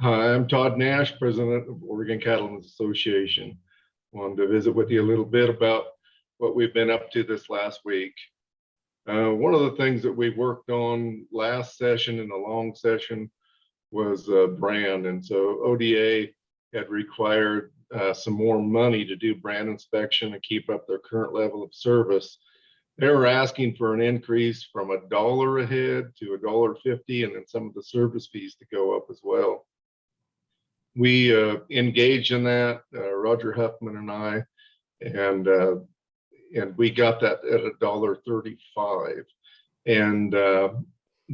Hi, I'm Todd Nash, President of Oregon Cattlemen's Association. Wanted to visit with you a little bit about what we've been up to this last week. One of the things that we worked on last session in the long session was brand. And so ODA had required some more money to do brand inspection and keep up their current level of service. They were asking for an increase from $1 a head to $1.50, and then some of the service fees to go up as well. We engaged in that, Roger Huffman and I, and we got that at $1.35. And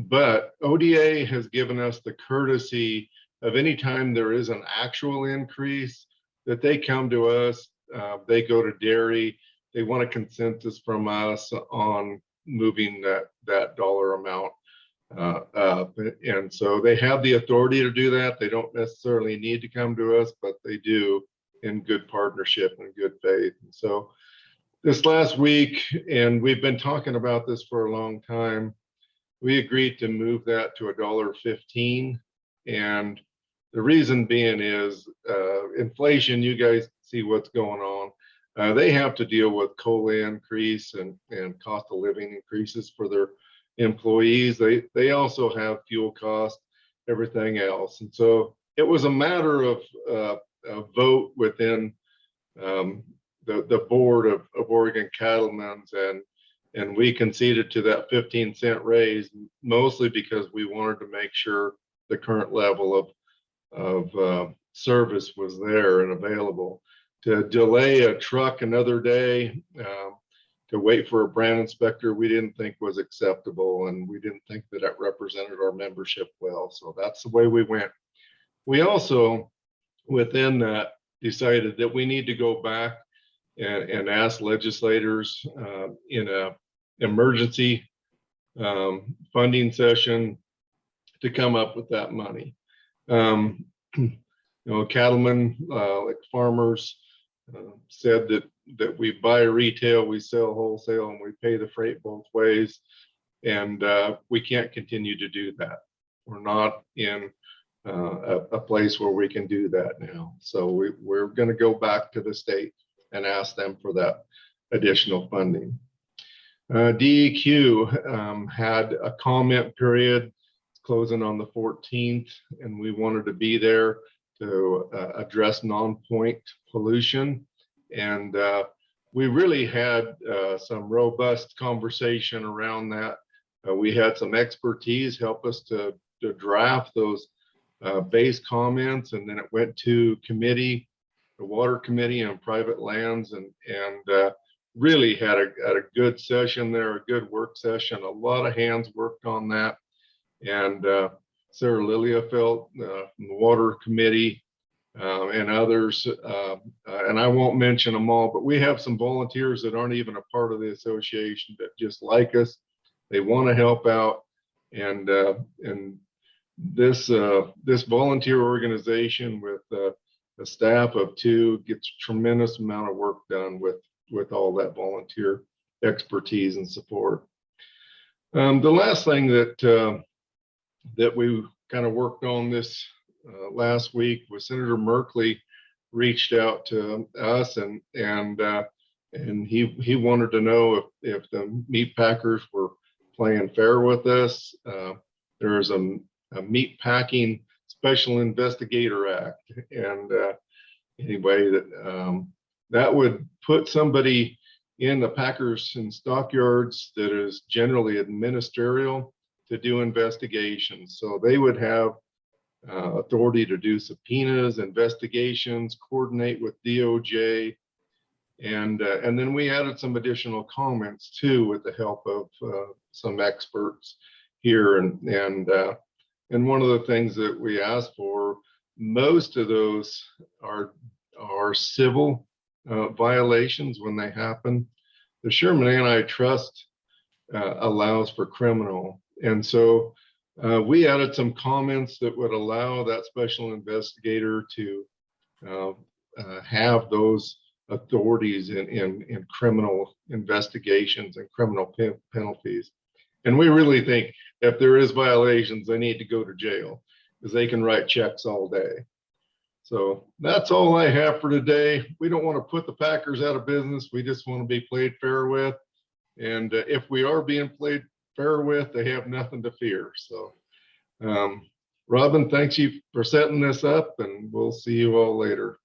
but ODA has given us the courtesy of any time there is an actual increase that they come to us. They go to dairy. They want a consensus from us on moving that dollar amount up. And so they have the authority to do that. They don't necessarily need to come to us, but they do in good partnership and good faith. And so this last week, and we've been talking about this for a long time, we agreed to move that to $1.15. And the reason being is inflation. You guys see what's going on. They have to deal with COLA increase and cost of living increases for their employees. They also have fuel costs, everything else. And so it was a matter of a vote within the board of Oregon Cattlemen's, and we conceded to that 15-cent raise, mostly because we wanted to make sure the current level of service was there and available. To delay a truck another day, to wait for a brand inspector, we didn't think was acceptable, and we didn't think that it represented our membership well. So that's the way we went. We also, within that, decided that we need to go back and ask legislators in a emergency funding session to come up with that money. Cattlemen, like farmers, said that we buy retail, we sell wholesale, and we pay the freight both ways. And we can't continue to do that. We're not in a place where we can do that now. So we're going to go back to the state and ask them for that additional funding. DEQ had a comment period closing on the 14th, and we wanted to be there to address non-point pollution. And we really had some robust conversation around that. We had some expertise help us to draft those base comments, and then it went to committee, the Water Committee on Private Lands, and really had a good session there, a good work session. A lot of hands worked on that. And Sarah Liliafelt from the Water Committee and others, and I won't mention them all, but we have some volunteers that aren't even a part of the association that just like us. They want to help out, and this volunteer organization with a staff of 2 gets a tremendous amount of work done with all that volunteer expertise and support. The last thing that we kind of worked on this last week was Senator Merkley reached out to us, and he wanted to know if the meat packers were playing fair with us. There is a meat packing special investigator act, and anyway, that would put somebody in the packers and stockyards that is generally ministerial to do investigations. So they would have authority to do subpoenas, investigations, coordinate with DOJ, and then we added some additional comments too with the help of some experts here, and one of the things that we asked for, most of those are civil violations when they happen. The Sherman Antitrust allows for criminal, and so we added some comments that would allow that special investigator to have those authorities in criminal investigations and criminal penalties. And we really think if there is violations, they need to go to jail. because they can write checks all day. So that's all I have for today. We don't want to put the Packers out of business. We just want to be played fair with. And if we are being played fair with, they have nothing to fear. So, Robin, thanks you for setting this up, and we'll see you all later.